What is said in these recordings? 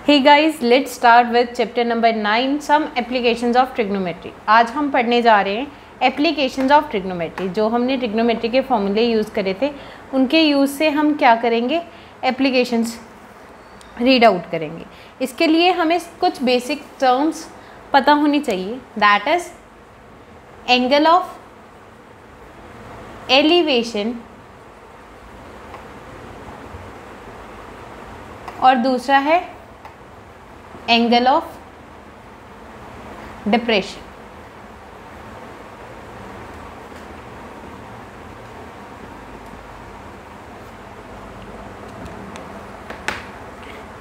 Hey guys, let's start with chapter number 9 some applications of trigonometry. आज हम पढ़ने जा रहे हैं एप्लीकेशंस ऑफ ट्रिग्नोमेट्री। जो हमने ट्रिग्नोमेट्री के फॉर्मूले यूज़ करे थे उनके यूज़ से हम क्या करेंगे, एप्लीकेशंस रीड आउट करेंगे। इसके लिए हमें कुछ बेसिक टर्म्स पता होनी चाहिए, that is angle of elevation और दूसरा है angle of depression.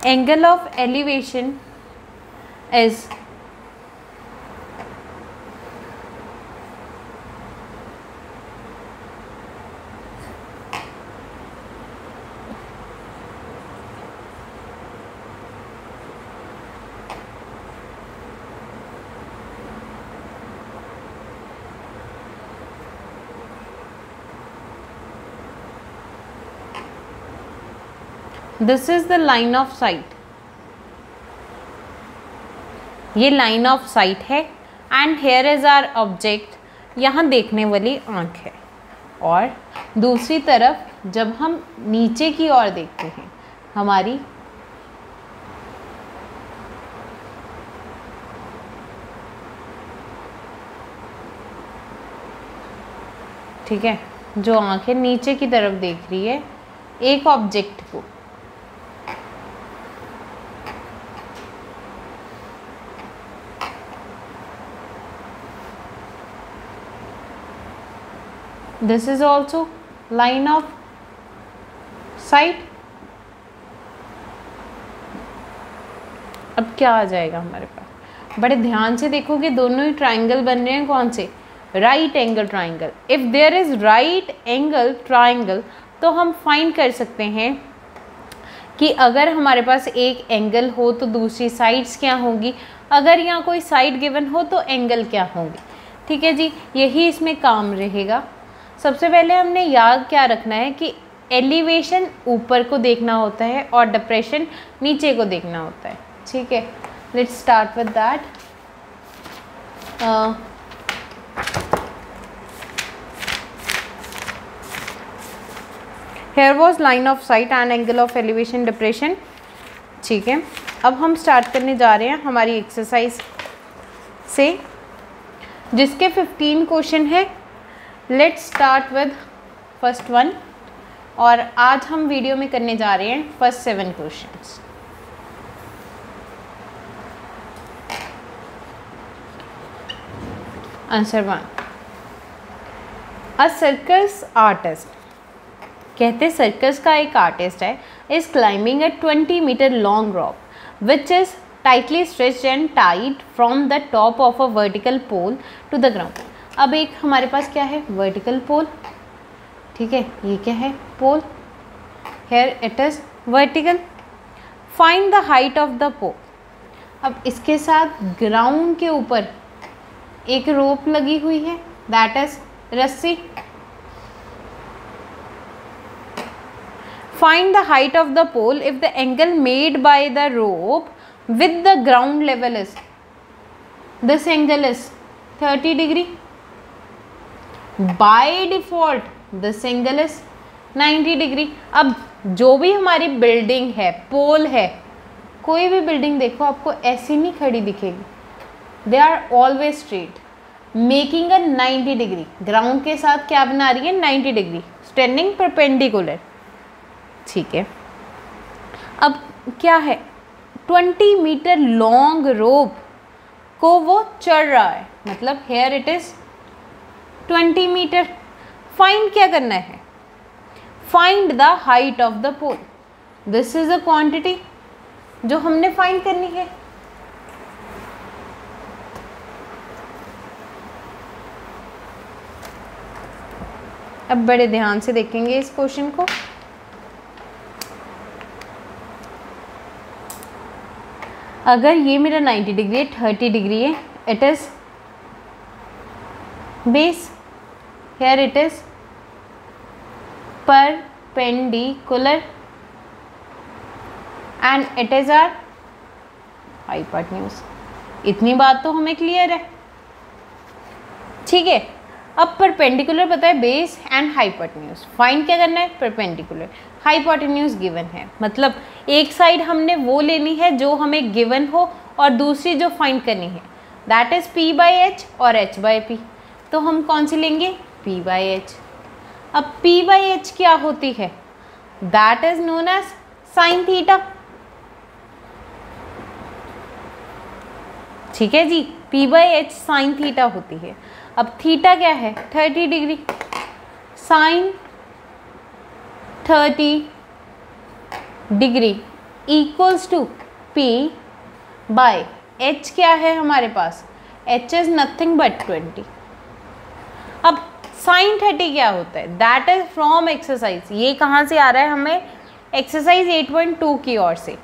Angle of elevation is this is the line of sight. ये लाइन ऑफ साइट है and here is our object. यहाँ देखने वाली आँख है और दूसरी तरफ जब हम नीचे की ओर देखते हैं हमारी ठीक है, जो आँखें नीचे की तरफ देख रही है एक ऑब्जेक्ट को, this is also line of sight। अब क्या आ जाएगा हमारे पास, बड़े ध्यान से देखोगे दोनों ही ट्राइंगल बन रहे हैं, कौन से, right angle triangle. If there is right angle triangle तो हम फाइंड कर सकते हैं कि अगर हमारे पास एक एंगल हो तो दूसरी साइड्स क्या होंगी, अगर यहाँ कोई साइड गिवन हो तो एंगल क्या होंगी। ठीक है जी, यही इसमें काम रहेगा। सबसे पहले हमने याद क्या रखना है कि एलिवेशन ऊपर को देखना होता है और डिप्रेशन नीचे को देखना होता है। ठीक है, let's start with that. Here was line of sight and angle of elevation depression. ठीक है, अब हम स्टार्ट करने जा रहे हैं हमारी एक्सरसाइज से, जिसके 15 क्वेश्चन है। Let's start with first one, और आज हम वीडियो में करने जा रहे हैं first 7 questions. Answer 1, a circus artist, कहते सर्कस का एक आर्टिस्ट है, is climbing a 20 metre long rope which is tightly stretched and tied from the top of a vertical pole to the ground. अब एक हमारे पास क्या है, वर्टिकल पोल। ठीक है, ये क्या है, pole, here it is vertical. Find the height of the pole. अब इसके साथ ग्राउंड के ऊपर एक रोप लगी हुई है, दैट इज रस्सी। Find the height of the pole if the angle made by the rope with the ground level is, this angle is 30 degree. By default this angle is 90 degree. अब जो भी हमारी बिल्डिंग है, पोल है, कोई भी building देखो आपको ऐसी नहीं खड़ी दिखेगी, they are always straight, making a 90 degree. Ground के साथ क्या बना रही है, 90 डिग्री, स्टैंडिंग परपेंडिकुलर। ठीक है, अब क्या है, 20 मीटर लॉन्ग रोप को वो चढ़ रहा है, मतलब here it is 20 metre. Find क्या करना है, find the height of the pole. This is a quantity जो हमने फाइंड करनी है। अब बड़े ध्यान से देखेंगे इस क्वेश्चन को। अगर ये मेरा 90 डिग्री है, 30 डिग्री है, it is base, here it is perpendicular and it is our hypotenuse. इतनी बात तो हमें क्लियर है, ठीक है। अब परपेंडिकुलर पता है बेस एंड हाइपोटेन्यूज, फाइंड क्या करना है, परपेंडिकुलर। हाइपोटेन्यूज गिवन है, मतलब एक साइड हमने वो लेनी है जो हमें गिवन हो और दूसरी जो फाइंड करनी है that is p by H और h बाई पी। तो हम कौन सी लेंगे, p बाई एच। अब p बाई एच क्या होती है, that is known as sine theta, ठीक है जी। p by H sine theta होती है। अब थीटा क्या है, 30 degree, sine 30 degree equals to p by h क्या है हमारे पास, h इज नथिंग बट 20। अब साइन 30 क्या होता है, दैट इज फ्रॉम एक्सरसाइज, ये कहाँ से आ रहा है हमें, एक्सरसाइज 8.2 की ओर से।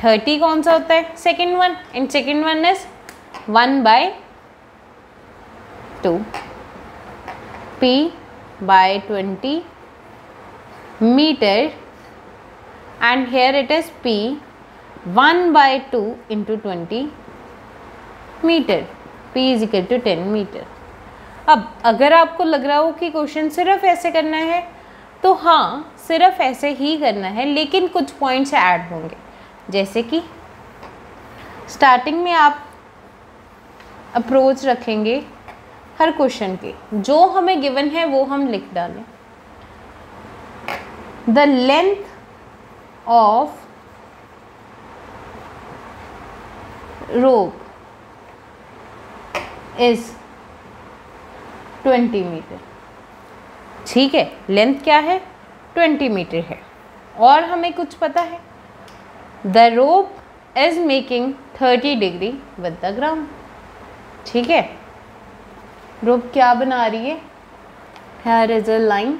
30 कौन सा होता है, second one, and second one is 1/2 p by 20 meter, and here it is p 1/2 into 20 meter, p is equal to 10 meter। अब अगर आपको लग रहा हो कि क्वेश्चन सिर्फ ऐसे करना है तो हाँ सिर्फ ऐसे ही करना है, लेकिन कुछ पॉइंट्स ऐड होंगे। जैसे कि स्टार्टिंग में आप अप्रोच रखेंगे हर क्वेश्चन के, जो हमें गिवन है वो हम लिख डालें। The length of rope is 20 metre, ठीक है। लेंथ क्या है, 20 मीटर है, और हमें कुछ पता है, the rope is making 30 degree with the ground, ठीक है। रोप क्या बना रही है, here is a line,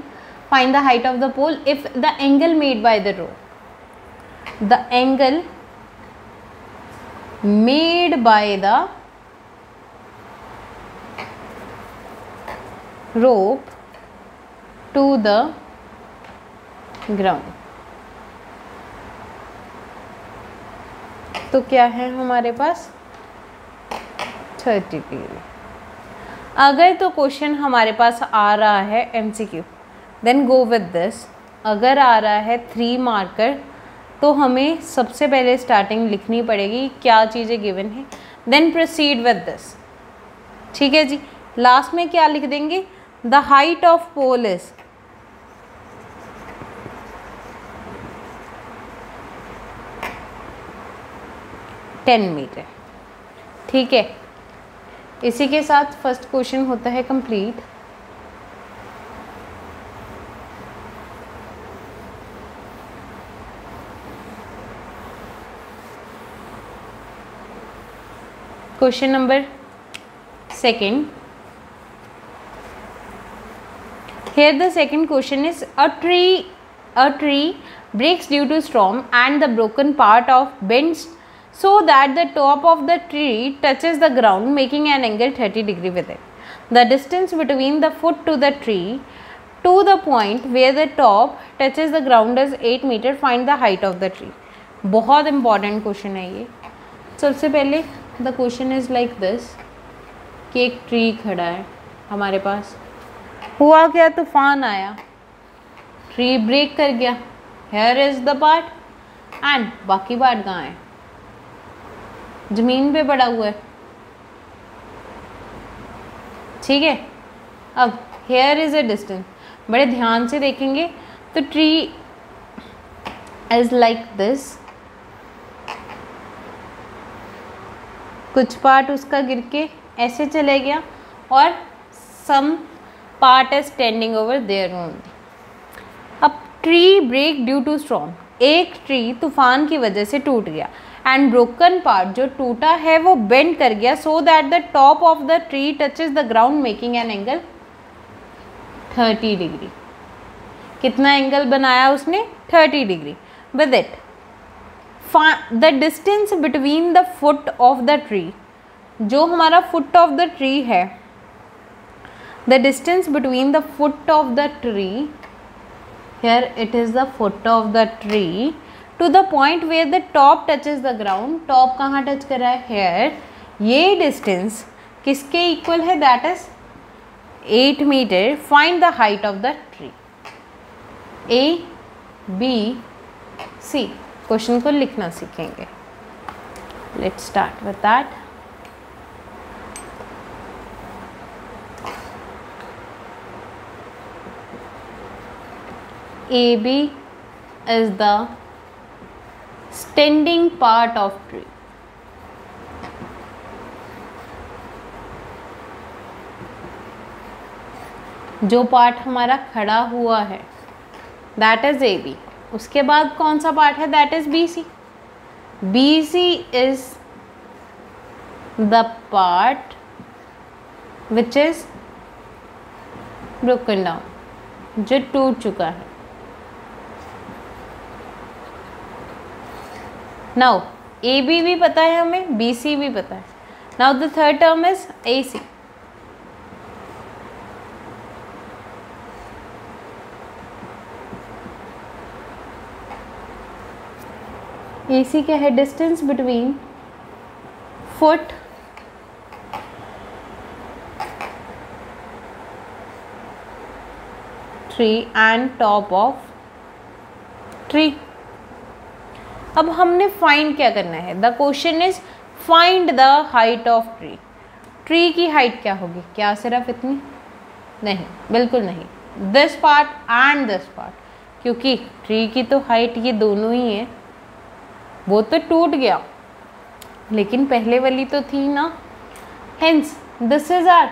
find the height of the pole if the angle made by the rope, the angle made by the rope to the ground, तो क्या है हमारे पास 30 डिग्री। अगर तो क्वेश्चन हमारे पास आ रहा है MCQ, then go with this. अगर आ रहा है 3 मार्कर तो हमें सबसे पहले स्टार्टिंग लिखनी पड़ेगी क्या चीज़ें गिवन है, देन प्रोसीड विद दिस, ठीक है जी। लास्ट में क्या लिख देंगे, the height of pole is 10 metre, ठीक है। इसी के साथ फर्स्ट क्वेश्चन होता है complete. Question number second, here the second question is a tree breaks due to storm and the broken part of bends so that the top of the tree touches the ground making an angle 30 degree with it. The distance between the foot to the tree to the point where the top touches the ground is 8 meter. Find the height of the tree. बहुत important question है ये। सबसे पहले the question is like this कि एक tree खड़ा है हमारे पास, हुआ क्या, तूफान आया, ट्री ब्रेक कर गया, here is the part and बाकी पार्ट कहाँ है, जमीन पे पड़ा हुआ है, ठीक है। अब हेयर इज अ डिस्टेंस, बड़े ध्यान से देखेंगे तो ट्री इज लाइक दिस, कुछ पार्ट उसका गिर के ऐसे चले गया और some part is standing over there only. अब tree break due to storm, एक ट्री तूफान की वजह से टूट गया, एंड ब्रोकन पार्ट जो टूटा है वो बेंड कर गया so that the top of the tree touches the ground making an angle 30 degree. कितना एंगल बनाया उसने, 30 degree. With it the distance between the foot of the tree, जो हमारा फुट ऑफ द ट्री है, the distance between the foot of the tree, here it is the foot of the tree, to the point where the top touches the ground, top कहाँ touch कर रहा है, here, ये distance किसके equal है, that is 8 metre, find the height of the tree. A B C, question को लिखना सीखेंगे। Let's start with that. AB is the standing part of tree. जो पार्ट हमारा खड़ा हुआ है दैट इज AB। उसके बाद कौन सा पार्ट है, that is BC। BC is the part which is broken down, जो टूट चुका है। नाउ AB भी पता है हमें, BC भी पता है। Now the third term is AC। AC क्या है, distance between foot tree and top of tree. अब हमने फाइंड क्या करना है, the question is find the height of tree. Tree की हाइट क्या होगी, क्या सिर्फ इतनी, नहीं, बिल्कुल नहीं, this part and this part, क्योंकि ट्री की तो हाइट ये दोनों ही है। वो तो टूट गया लेकिन पहले वाली तो थी ना, hence this is our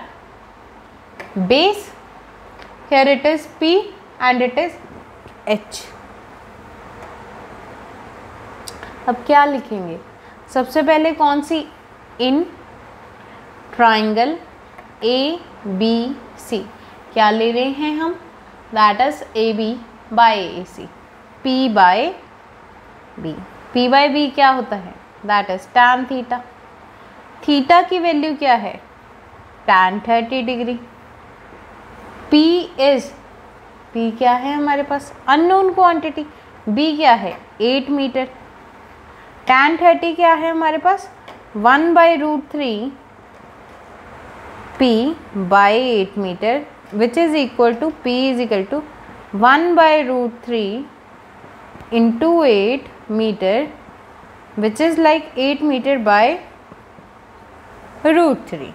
base, here it is P and it is H। अब क्या लिखेंगे, सबसे पहले कौन सी, इन ट्राइंगल ABC क्या ले रहे हैं हम, that is AB by AC, P by B। P by B क्या होता है, that is tan theta. Theta की वैल्यू क्या है, tan 30 डिग्री। P इज, P क्या है हमारे पास, अननोन क्वांटिटी। B क्या है, 8 मीटर। tan 30 क्या है हमारे पास, 1/√3 P by 8 metre, which is equal to P is equal to 1/√3 into 8 metre, which is like 8 metre by √3।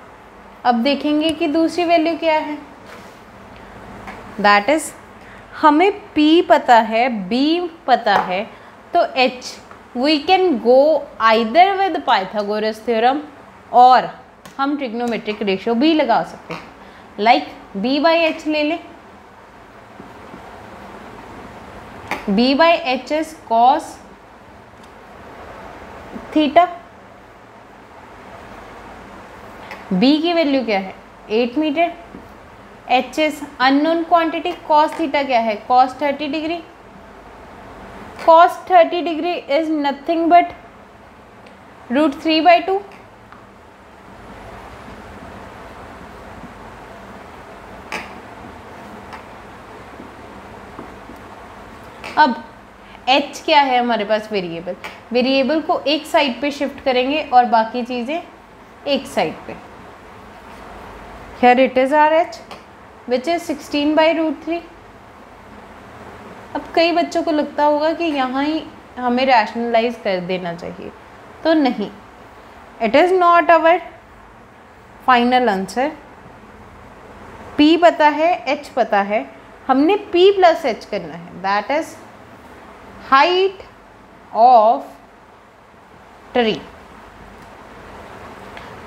अब देखेंगे कि दूसरी वैल्यू क्या है, दैट इज हमें P पता है, B पता है, तो H we can go either with Pythagoras theorem और हम ट्रिग्नोमेट्रिक रेशियो भी लगा सकते हैं, लाइक B बाई H ले लें। B by H is cos theta. B की वैल्यू क्या है, 8 metre. H is unknown quantity, cos theta क्या है, cos 30 degree. cos 30 degree is nothing but √3/2। अब H क्या है हमारे पास, वेरिएबल। वेरिएबल को एक साइड पे शिफ्ट करेंगे और बाकी चीज़ें एक साइड पे। Here it is our H which is 16/√3। अब कई बच्चों को लगता होगा कि यहाँ ही हमें रैशनलाइज कर देना चाहिए, तो नहीं, it is not our final answer. P पता है, H पता है, हमने P प्लस H करना है, that is height of tree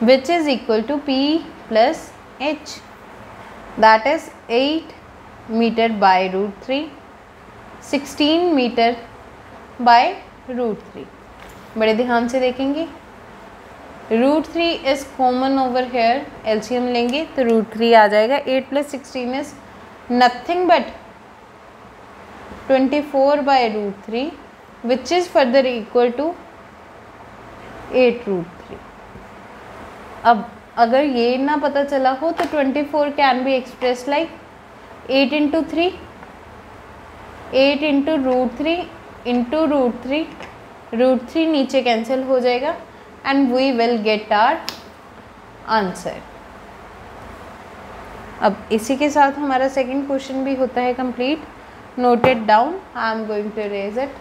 which is equal to P plus H, that is 8 metre by √3, 16 metre by √3। बड़े ध्यान से देखेंगे, √3 is common over here, LCM लेंगे तो √3 आ जाएगा। 8 plus 16 is nothing but 24/√3 which is further equal to 8√3। अब अगर ये ना पता चला हो तो 24 can be express like 8 × 3, 8 × √3, into √3 नीचे कैंसिल हो जाएगा and we will get our answer. अब इसी के साथ हमारा सेकंड क्वेश्चन भी होता है complete. Note it down, I am going to raise it.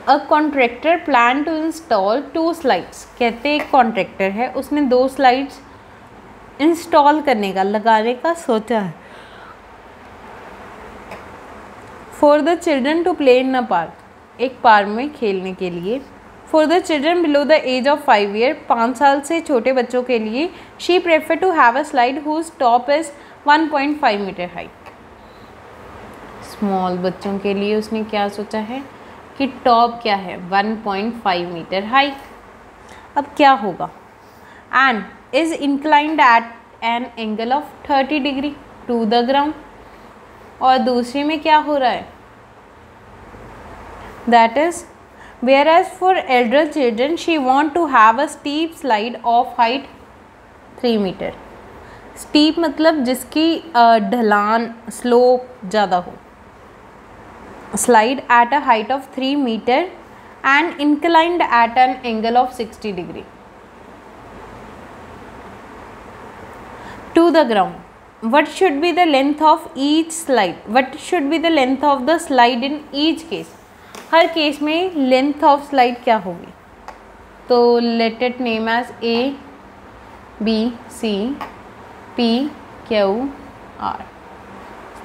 A contractor plan to install 2 slides. कहते एक कॉन्ट्रैक्टर है, उसने 2 स्लाइड्स इंस्टॉल करने का, लगाने का सोचा है। For the children to play in a park, एक पार्क में खेलने के लिए। For the children below the age of 5 year, 5 साल से छोटे बच्चों के लिए। She prefer to have a slide whose top is 1.5 metre high. Small बच्चों के लिए उसने क्या सोचा है कि टॉप क्या है, 1.5 मीटर हाई। अब क्या होगा, and is inclined at an angle of 30 degree to the ground. और दूसरी में क्या हो रहा है, that is whereas for elder children she want to have a steep slide of height 3 metre. Steep मतलब जिसकी ढलान, स्लोप ज़्यादा हो। Slide at a height of 3 meter and inclined at an angle of 60 degree to the ground. What should be the length of each slide? What should be the length of the slide in each case? Her case में length of slide क्या होगी? तो let it name as A, B, C, P, Q, R.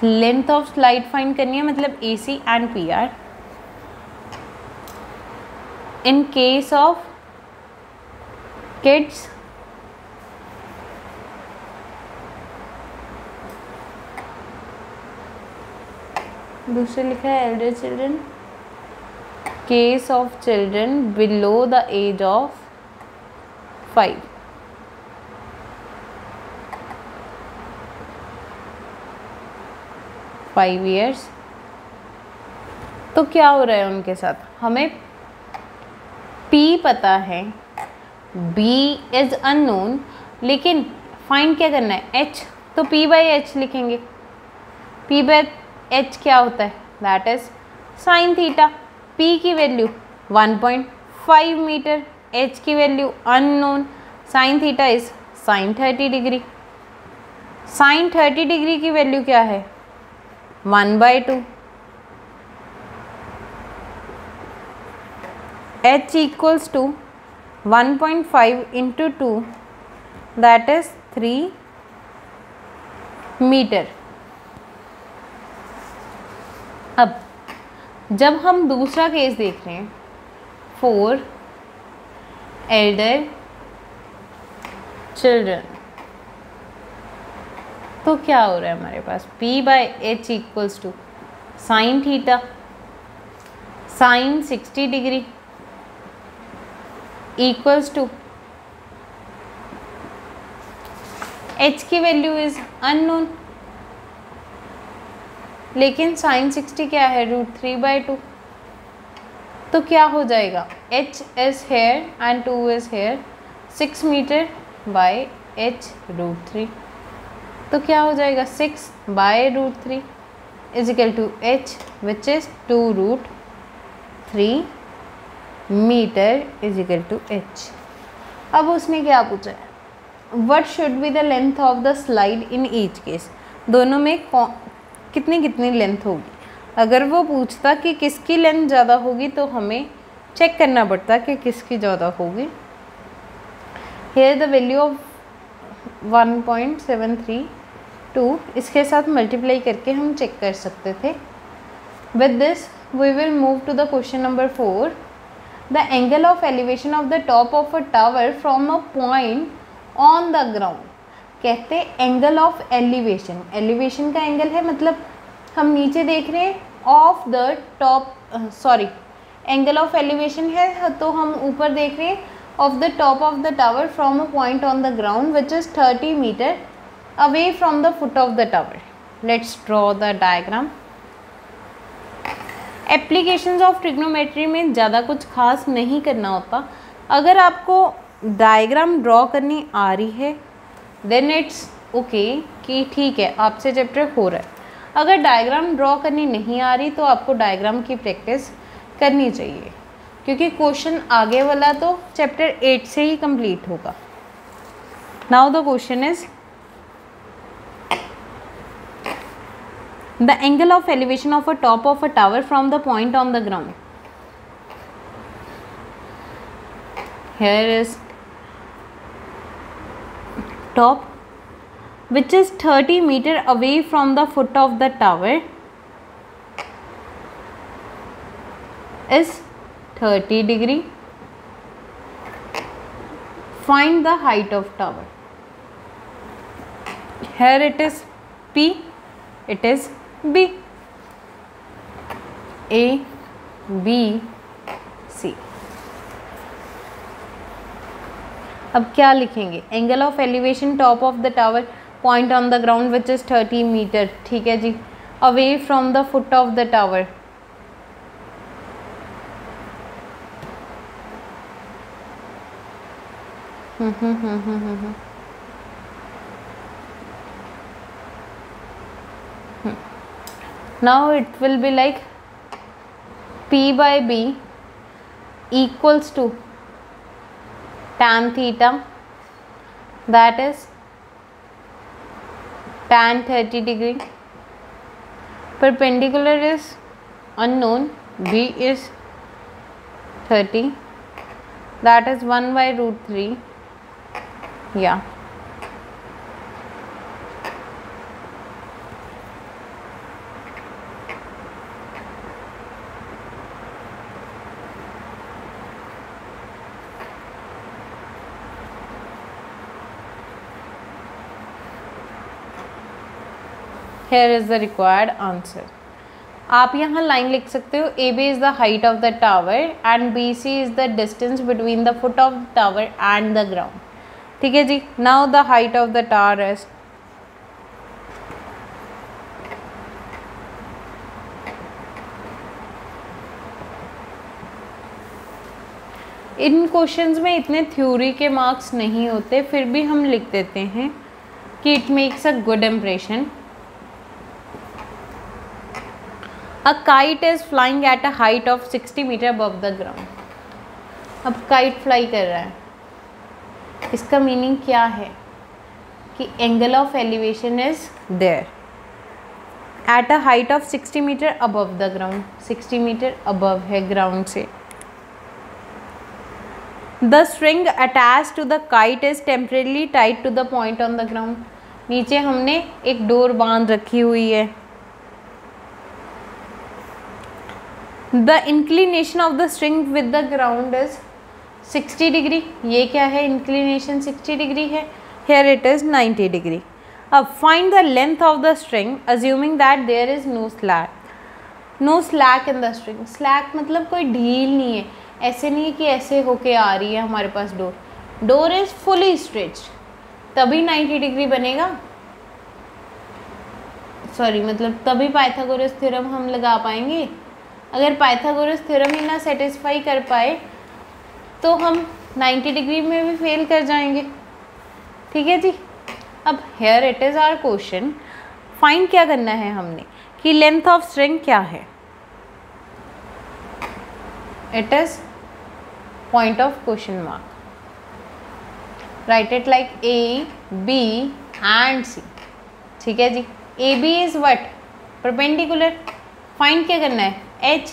Length of slide फाइंड करनी है, मतलब A C and P R. In case of kids, दूसरे लिखा है elder children. Case of children below the age of 5, years. तो क्या हो रहा है उनके साथ, हमें P पता है, B इज अननोन, लेकिन फाइंड क्या करना है, H। तो P/H लिखेंगे। P/H क्या होता है, that is sine theta. P की वैल्यू 1.5 मीटर, H की value unknown, sine theta is sine 30 degree. Sine 30 degree की वैल्यू क्या है, 1/2। H equals to 1.5 into 2, that is 3 metre. अब जब हम दूसरा केस देख रहे हैं, फॉर एल्डर चिल्ड्रन, तो क्या हो रहा है हमारे पास, P/H equals to sine theta, sine 60 degree equals to H की वैल्यू इज अननोन, लेकिन साइन 60 क्या है, √3/2। तो क्या हो जाएगा, H is here and 2 is here, 6 metre by H √3। तो क्या हो जाएगा, 6/√3 is equal to H which is 2√3 metre is equal to H। अब उसने क्या पूछा है, what should be the length of the slide in each case. दोनों में कितनी लेंथ होगी। अगर वो पूछता कि किसकी लेंथ ज़्यादा होगी तो हमें चेक करना पड़ता कि किसकी ज़्यादा होगी। हेयर द वैल्यू ऑफ 1.732, इसके साथ मल्टीप्लाई करके हम चेक कर सकते थे। With this we will move to the question number 4। The angle of elevation of the top of a tower from a point on the ground. कहते angle of elevation, elevation का angle है मतलब हम नीचे देख रहे हैं, of the top, sorry angle of elevation है तो हम ऊपर देख रहे हैं of the top of the tower from a point on the ground which is 30 meter away from the foot of the tower. Let's draw the diagram. Applications of trigonometry में ज़्यादा कुछ खास नहीं करना होता. अगर आपको डायग्राम ड्रॉ करनी आ रही है देन इट्स ओके कि ठीक है आपसे चैप्टर हो रहा है. अगर डायग्राम ड्रॉ करनी नहीं आ रही तो आपको डायग्राम की प्रैक्टिस करनी चाहिए, क्योंकि क्वेश्चन आगे वाला तो चैप्टर 8 से ही कंप्लीट होगा. Now the question is the angle of elevation of a top of a tower from the point on the ground. Here is top which is 30 meter away from the foot of the tower is 30 degree. Find the height of tower. Here it is P, it is B. A, B, C. अब क्या लिखेंगे? Angle of elevation top of the tower, point on the ground which is 30 metre. ठीक है जी. Away from the foot of the tower, now it will be like P by B equals to tan theta, that is tan 30 degree. Perpendicular is unknown, B is 30, that is 1 by root 3. Yeah. Here is the required answer. आप यहाँ line लिख सकते हो. AB is the height of the tower and BC is the distance between the foot of the tower and the ground. ठीक है जी. Now the height of the tower is in questions में इतने theory के marks नहीं होते, फिर भी हम लिख देते हैं कि it makes a good impression. A kite is flying at a height of 60 meter above the ground. अब काइट फ्लाई कर रहा है, इसका मीनिंग क्या है कि angle of elevation is there at a height of 60 metre above the ground. 60 metre above है ground से. The string attach to the kite is temporarily tied to the point on the ground. नीचे हमने एक डोर बांध रखी हुई है. The inclination of the string with the ground is 60 degree. ये क्या है? इंक्लिनेशन 60 डिग्री है. Here it is 90 degree. अब find the length of the string assuming that there is no slack. No slack in the string. Slack मतलब कोई ढील नहीं है, ऐसे नहीं है कि ऐसे होके आ रही है हमारे पास डोर. डोर इज फुली स्ट्रेच्ड, तभी 90 डिग्री बनेगा. सॉरी, मतलब तभी पाइथागोरस थ्योरम हम लगा पाएंगे. अगर पाइथागोरस थ्योरम ही ना सेटिस्फाई कर पाए तो हम 90 डिग्री में भी फेल कर जाएंगे. ठीक है जी. अब here it is our question. Find क्या करना है हमने कि लेंथ ऑफ स्ट्रिंग क्या है. It is point of question mark. Write it like A B and C. ठीक है जी. A B is what? Perpendicular. Find क्या करना है? H.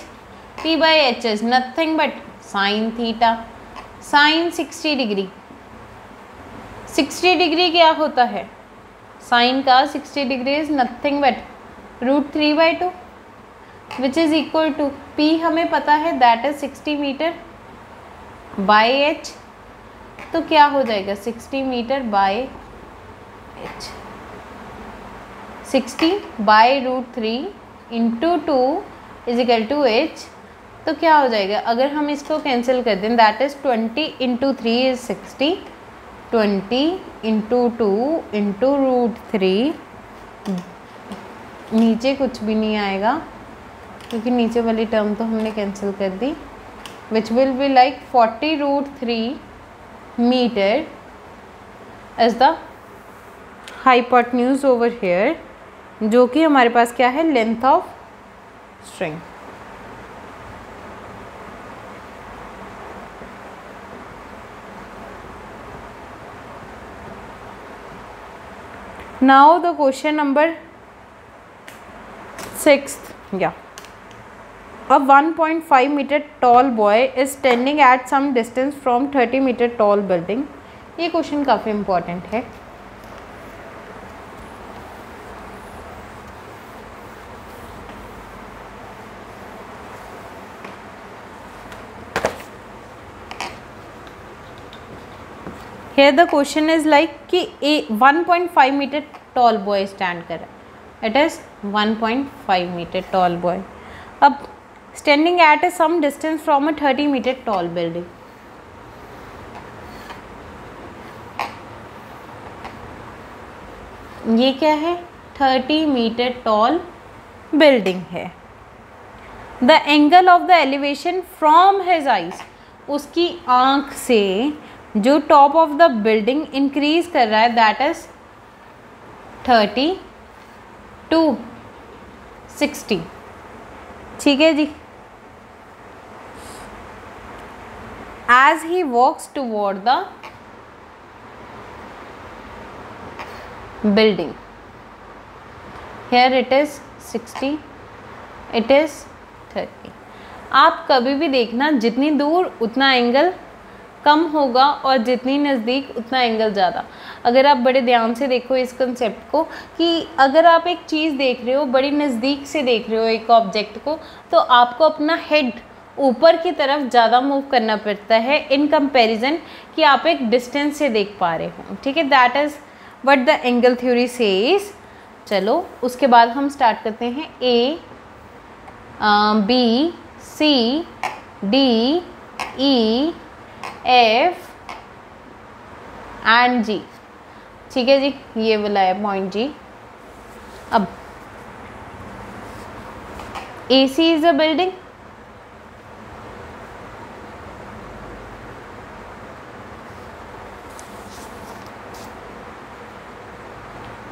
P by H is nothing but sin theta. Sin 60 degree. 60 degree क्या होता है? Sine का 60 degree is nothing but √3/2 which is equal to P हमें पता है that is 60 metre by H. तो क्या हो जाएगा? 60 metre by H. 60 by √3 into 2 is equal to H. तो क्या हो जाएगा, अगर हम इसको कैंसिल कर दें, दैट इज़ 20 × 3 इज़ 60, 20 × 2 × √3, नीचे कुछ भी नहीं आएगा क्योंकि नीचे वाली टर्म तो हमने कैंसिल कर दी, which will be like 40√3 metre as the hypotenuse over here, जो कि हमारे पास क्या है, length of string. Now the question number 6th, yeah. A 1.5 meter tall boy is standing at some distance from 30 meter tall building. ये question काफ़ी important है। Here the question is like कि a 1.5 meter tall boy stand कर रहा है, it is 1.5 meter tall boy। अब standing at some distance from a 30 meter tall building, ये क्या है, 30 meter tall building है। The angle of the elevation from his eyes, उसकी आँख से जो top of the building increase कर रहा है, दैट इज 30 to 60। ठीक है जी। As he walks toward the building, here it is 60, it is 30। आप कभी भी देखना, जितनी दूर उतना एंगल कम होगा और जितनी नज़दीक उतना एंगल ज़्यादा। अगर आप बड़े ध्यान से देखो इस कंसेप्ट को, कि अगर आप एक चीज़ देख रहे हो, बड़ी नज़दीक से देख रहे हो एक ऑब्जेक्ट को, तो आपको अपना हेड ऊपर की तरफ ज़्यादा मूव करना पड़ता है इन कंपैरिजन कि आप एक डिस्टेंस से देख पा रहे हो। ठीक है, that is what the angle theory says. चलो उसके बाद हम स्टार्ट करते हैं। A B C D E F and G. ठीक है जी, ये वाला है पॉइंट जी। अब A C is a building,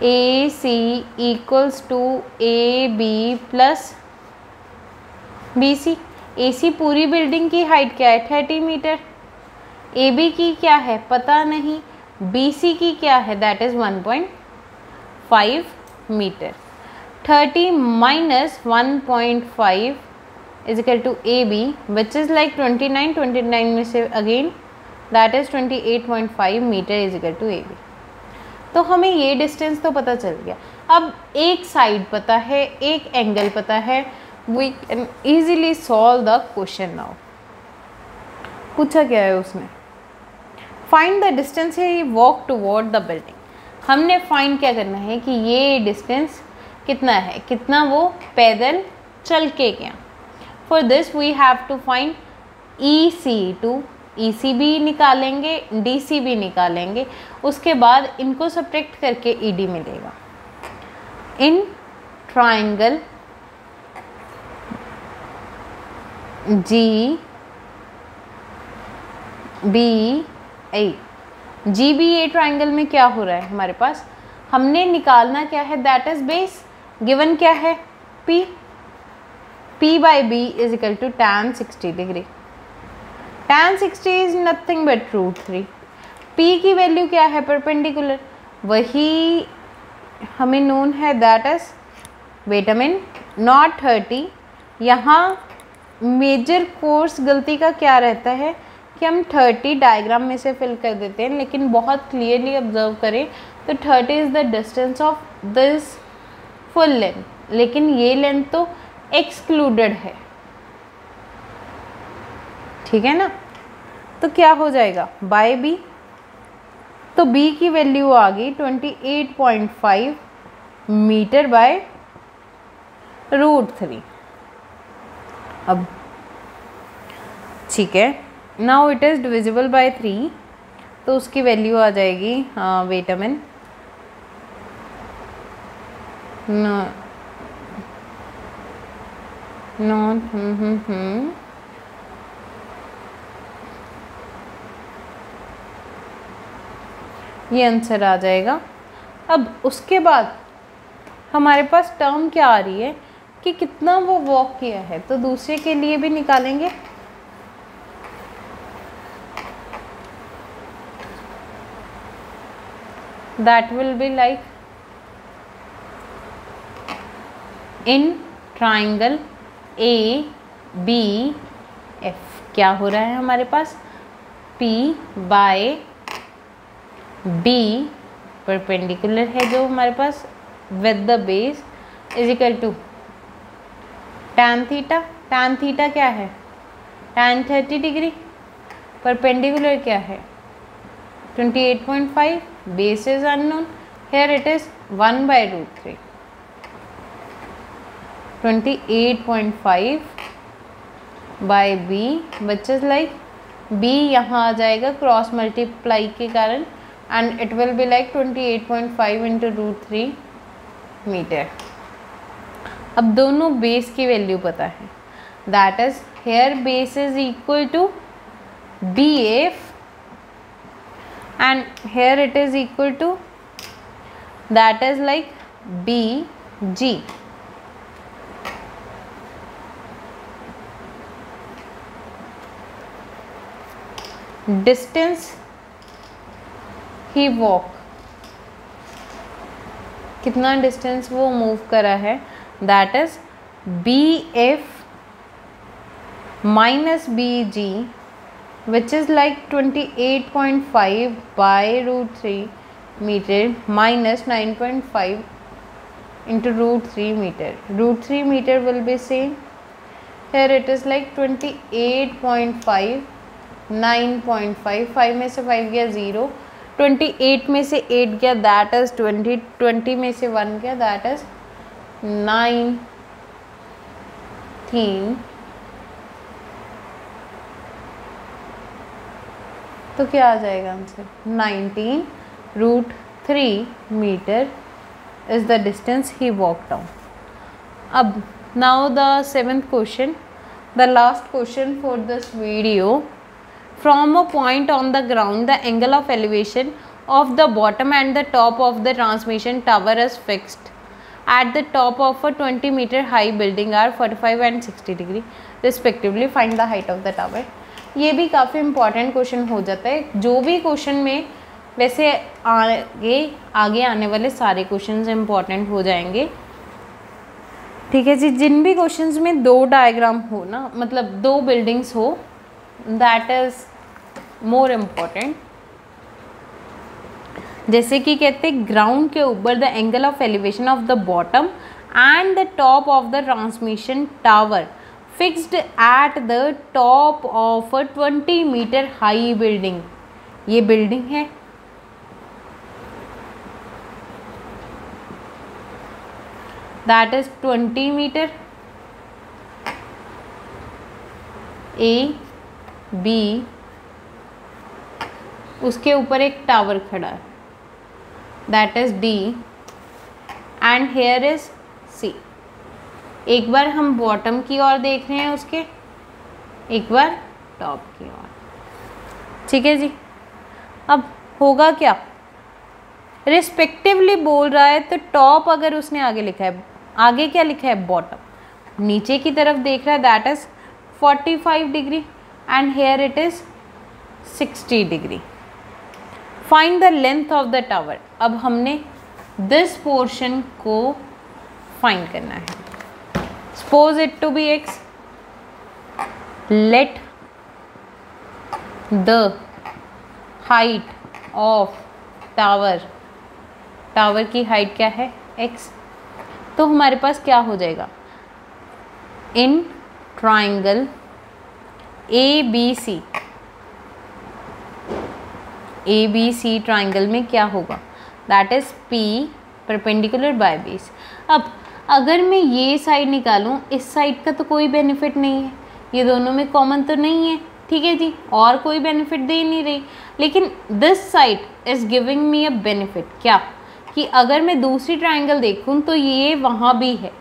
A C equals to A B plus B C. A C पूरी बिल्डिंग की हाइट क्या है, 30 मीटर। ए बी की क्या है पता नहीं, बी सी की क्या है, that is 1.5 metre. 30 minus 1.5 is equal to A B, which is like 29। 29 में से again that is 28.5 metre is equal to A B. तो हमें ये डिस्टेंस तो पता चल गया। अब एक साइड पता है, एक एंगल पता है, we can easily solve the question now. पूछा क्या है उसने, find the distance he walk toward the building. हमने फाइंड क्या करना है कि ये डिस्टेंस कितना है, कितना वो पैदल चल के गया। For this we have to find E C too, E C भी निकालेंगे, डी सी भी निकालेंगे, उसके बाद इनको सब्ट्रैक्ट करके ई डी मिलेगा। In triangle G B A, G B A triangle में क्या हो रहा है हमारे पास, हमने निकालना क्या है, दैट इज बेस। गिवन क्या है, P, P by B is equal to tan 60 degree. tan 60 is nothing but √3। P की वैल्यू क्या है, परपेंडिकुलर, वही हमें नोन है, that is wait a minute, not 30। यहाँ मेजर कोर्स गलती का क्या रहता है कि हम 30 डायग्राम में से फिल कर देते हैं, लेकिन बहुत क्लियरली ऑब्जर्व करें तो 30 is the distance of this full length, लेकिन ये लेंथ तो एक्सक्लूडेड है। ठीक है ना, तो क्या हो जाएगा बाय बी, तो बी की वैल्यू आ गई 28.5 मीटर बाय √3। अब ठीक है, now it is divisible by 3, तो उसकी वैल्यू आ जाएगी, वेट अ मिनट, नॉट ये आंसर आ जाएगा। अब उसके बाद हमारे पास टर्म क्या आ रही है कि कितना वो वॉक किया है, तो दूसरे के लिए भी निकालेंगे। That will be like in triangle A B F क्या हो रहा है हमारे पास, P बाय B परपेंडिकुलर है जो हमारे पास with the base is equal to tan theta. tan theta क्या है, tan 30 डिग्री, परपेंडिकुलर क्या है 28.5, base is unknown, here it is 1/√3, 28.5 by B which is like B यहाँ आ जाएगा क्रॉस मल्टीप्लाई के कारण, and it will be like 28.5 into √3 metre. अब दोनों बेस की वैल्यू पता है, that is here base is equal to BF and here it is equal to that is like BG। Distance he walk, कितना distance वो move करा है, that is BF minus BG which is like 28.5 by √3 metre minus 9.5 into √3 metre, √3 metre will be same, here it is like 28.5 9.5, 5 में से 5 गया 0, 28 में से 8 गया दैट इज 20, 20 में से 1 गया दैट इज 19, तो क्या आ जाएगा answer, 19√3 metre is the distance he walk down. अब now the 7th question, the last question for this video. From a point on the ground, the angle of elevation of the bottom and the top of the transmission tower is fixed at the top of a 20-meter high building are 45 and 60 degree respectively. Find the height of the tower. ये भी काफ़ी important question हो जाता है। जो भी question में वैसे आगे आने वाले सारे क्वेश्चंस इंपॉर्टेंट हो जाएंगे, ठीक है जी। जिन भी क्वेश्चंस में 2 डायग्राम हो ना, मतलब 2 बिल्डिंग्स हो, दैट इज़ मोर इम्पॉर्टेंट। जैसे कि कहते हैं ग्राउंड के ऊपर the angle of elevation of the bottom and the top of the transmission tower fixed at the top of a 20 metre high building. ये बिल्डिंग है, that is 20 metre, A B, उसके ऊपर एक टावर खड़ा है that is D and here is C। एक बार हम bottom की ओर देख रहे हैं उसके, एक बार टॉप की ओर, ठीक है जी। अब होगा क्या, रिस्पेक्टिवली बोल रहा है तो टॉप अगर उसने आगे लिखा है, आगे क्या लिखा है बॉटम, नीचे की तरफ देख रहा है that is 45 degree and here it is 60 degree. Find the length of the tower. अब हमने दिस पोर्शन को फाइंड करना है। Suppose it to be x, let the height of tower, tower की हाइट क्या है x, तो हमारे पास क्या हो जाएगा, in triangle ABC, ABC triangle में क्या होगा, that is P perpendicular by base. अब अगर मैं ये साइड निकालूं, इस साइड का तो कोई बेनिफिट नहीं है, ये दोनों में कॉमन तो नहीं है, ठीक है जी, और कोई बेनिफिट दे नहीं रही, लेकिन this side is giving me a benefit. क्या कि अगर मैं दूसरी ट्राइंगल देखूं तो ये वहाँ भी है,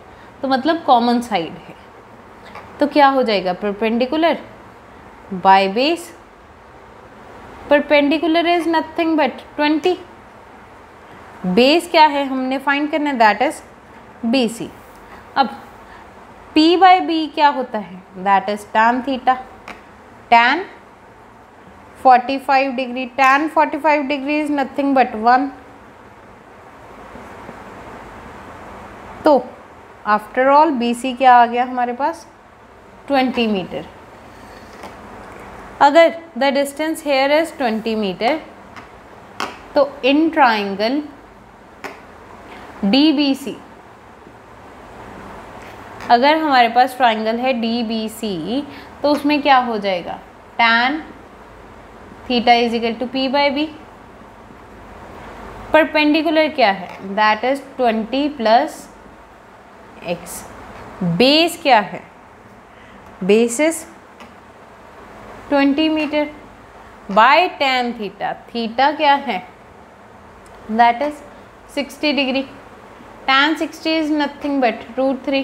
तो मतलब कॉमन साइड है। तो क्या हो जाएगा, perpendicular by base. Perpendicular is nothing but 20। Base क्या है हमने फाइंड करना है, दैट इज BC। अब P बाय B क्या होता है, that is tan theta. tan 45 degree, tan 45 degree is nothing but 1। तो आफ्टर ऑल BC क्या आ गया हमारे पास, 20 मीटर। अगर the distance here is 20 metre, तो इन ट्राइंगल DBC, अगर हमारे पास ट्राइंगल है DBC, तो उसमें क्या हो जाएगा, tan theta is equal to P by B। Perpendicular क्या है, that is 20 plus x। Base क्या है, base is 20 metre by tan theta. Theta क्या है, that is 60 degree. tan 60 is nothing but √3।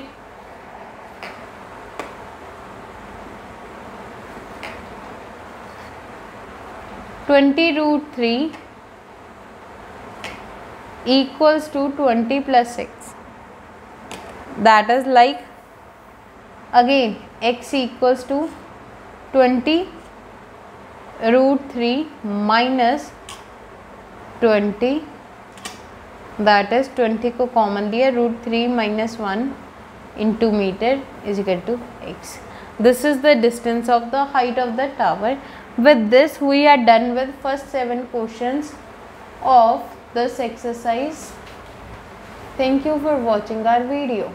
√3 equals to 20 plus x. That is like, again x equals to 20 √3 minus 20, that is 20 को common लिया, √3 minus 1 into meter is equal to x. This is the distance of the height of the tower. With this we are done with first 7 questions of this exercise. Thank you for watching our video.